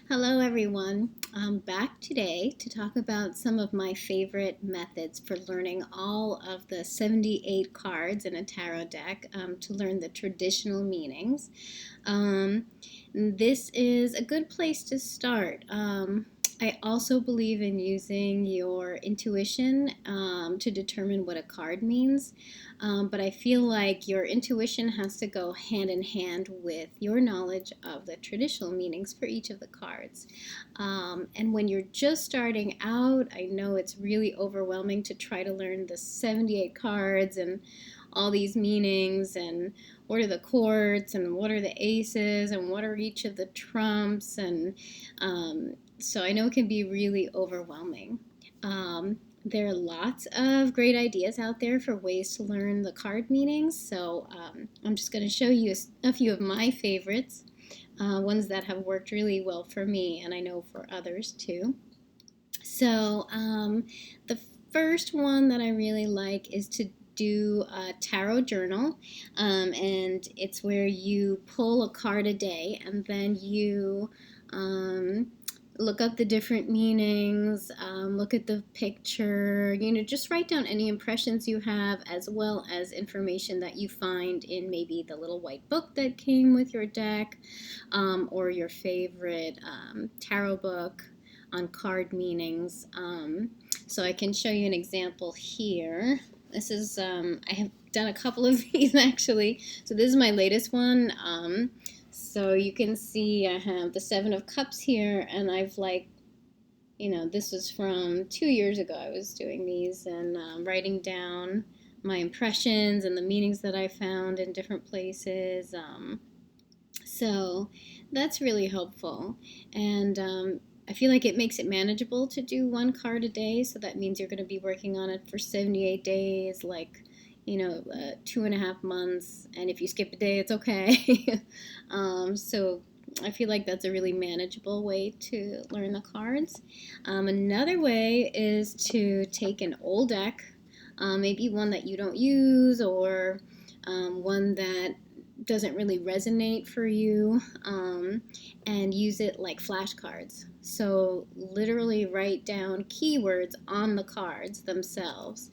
Hello everyone. I'm back today to talk about some of my favorite methods for learning all of the 78 cards in a tarot deck to learn the traditional meanings. Um, this is a good place to start. I also believe in using your intuition to determine what a card means, but I feel like your intuition has to go hand in hand with your knowledge of the traditional meanings for each of the cards. And when you're just starting out, I know it's really overwhelming to try to learn the 78 cards and all these meanings and what are the courts and what are the aces and what are each of the trumps so I know it can be really overwhelming. There are lots of great ideas out there for ways to learn the card meanings, so I'm just going to show you a few of my favorites, ones that have worked really well for me and I know for others too. So the first one that I really like is to do a tarot journal, and it's where you pull a card a day and then you look up the different meanings, look at the picture, just write down any impressions you have as well as information that you find in maybe the little white book that came with your deck, or your favorite tarot book on card meanings. So I can show you an example here. This is, I have done a couple of these actually. So this is my latest one. So you can see I have the Seven of Cups here, and I've this was from 2 years ago. I was doing these and writing down my impressions and the meanings that I found in different places. So that's really helpful. And I feel like it makes it manageable to do one card a day. So that means you're going to be working on it for 78 days, 2.5 months. And if you skip a day, it's okay. So I feel like that's a really manageable way to learn the cards. Another way is to take an old deck, maybe one that you don't use or one that doesn't really resonate for you, and use it like flashcards. So literally write down keywords on the cards themselves.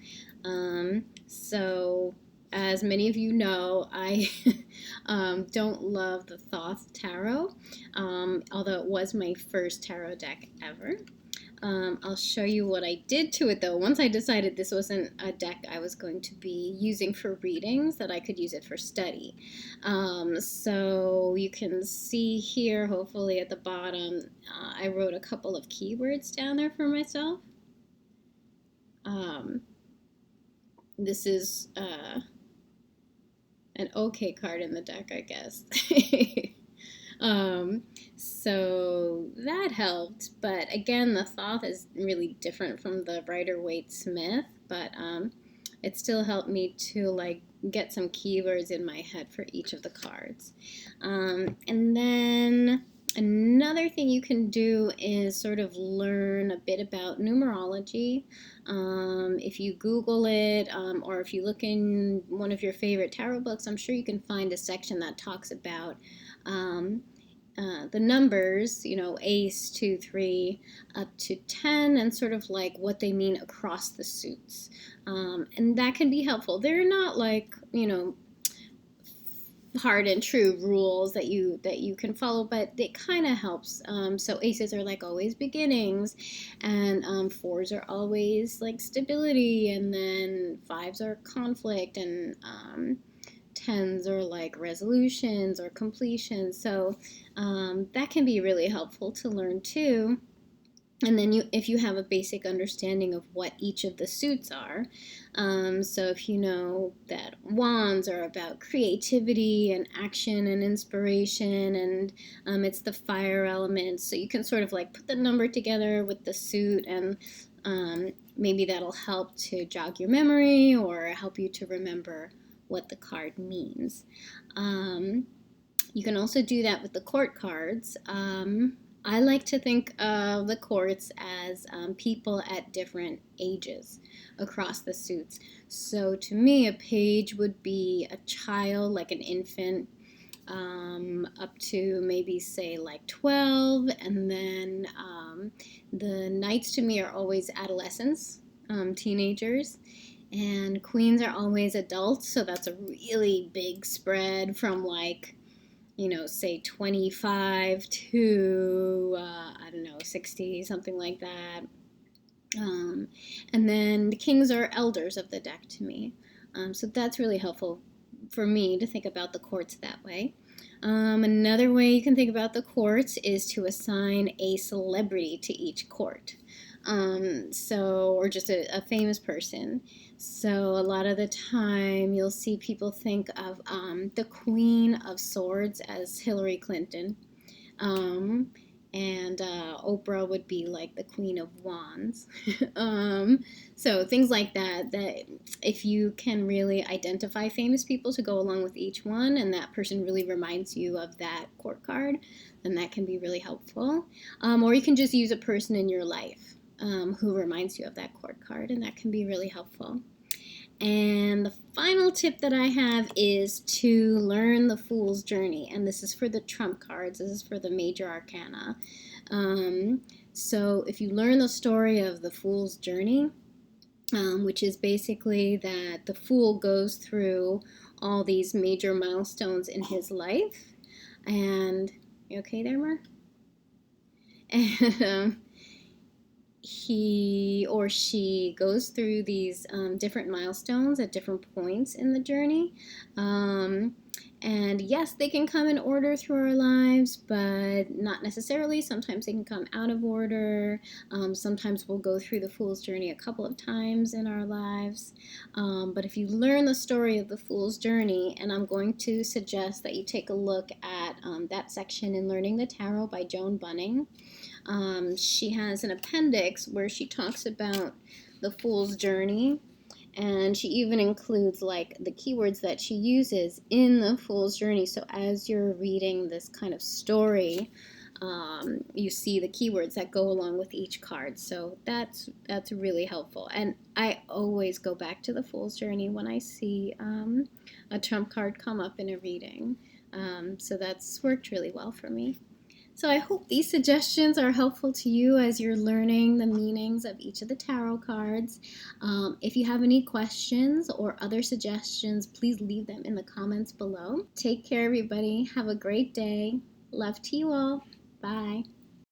So as many of you know, I don't love the Thoth Tarot, although it was my first tarot deck ever. I'll show you what I did to it though. Once I decided this wasn't a deck I was going to be using for readings, that I could use it for study. So you can see here, hopefully at the bottom, I wrote a couple of keywords down there for myself. This is an okay card in the deck, I guess. So that helped, but again, the Thoth is really different from the Rider-Waite-Smith, but it still helped me to get some keywords in my head for each of the cards. And then another thing you can do is sort of learn a bit about numerology. If you Google it, or if you look in one of your favorite tarot books, I'm sure you can find a section that talks about the numbers, ace, 2, 3, up to 10, and sort of like what they mean across the suits. And that can be helpful. They're not hard and true rules that you can follow, but it kind of helps. So aces are like always beginnings, and fours are always like stability, and then fives are conflict, and tens are like resolutions or completion. So that can be really helpful to learn too. And then if you have a basic understanding of what each of the suits are, so if you know that wands are about creativity and action and inspiration, and it's the fire element, so you can sort of like put the number together with the suit, and maybe that'll help to jog your memory or help you to remember what the card means. You can also do that with the court cards. I like to think of the courts as people at different ages across the suits. So to me, a page would be a child, like an infant, up to maybe say like 12, and then the knights to me are always adolescents, teenagers, and queens are always adults, so that's a really big spread from like, say 25 to, I don't know, 60, something like that. And then the kings are elders of the deck to me. So that's really helpful for me to think about the courts that way. Another way you can think about the courts is to assign a celebrity to each court. Or just a famous person. So a lot of the time you'll see people think of the Queen of Swords as Hillary Clinton. And Oprah would be like the Queen of Wands. So things like that, that if you can really identify famous people to go along with each one, and that person really reminds you of that court card, then that can be really helpful. Or you can just use a person in your life who reminds you of that court card, and that can be really helpful. And the final tip that I have is to learn the Fool's Journey. And this is for the trump cards. This is for the major arcana. So if you learn the story of the Fool's Journey, which is basically that the Fool goes through all these major milestones in his life. And, you okay there, Mar? And he or she goes through these different milestones at different points in the journey. And yes, they can come in order through our lives, but not necessarily. Sometimes they can come out of order. Sometimes we'll go through the Fool's Journey a couple of times in our lives. But if you learn the story of the Fool's Journey, and I'm going to suggest that you take a look at that section in Learning the Tarot by Joan Bunning. She has an appendix where she talks about the Fool's Journey, and she even includes like the keywords that she uses in the Fool's Journey. So as you're reading this kind of story, you see the keywords that go along with each card. So that's really helpful. And I always go back to the Fool's Journey when I see a trump card come up in a reading. So that's worked really well for me. So I hope these suggestions are helpful to you as you're learning the meanings of each of the tarot cards. If you have any questions or other suggestions, please leave them in the comments below. Take care, everybody. Have a great day. Love to you all. Bye.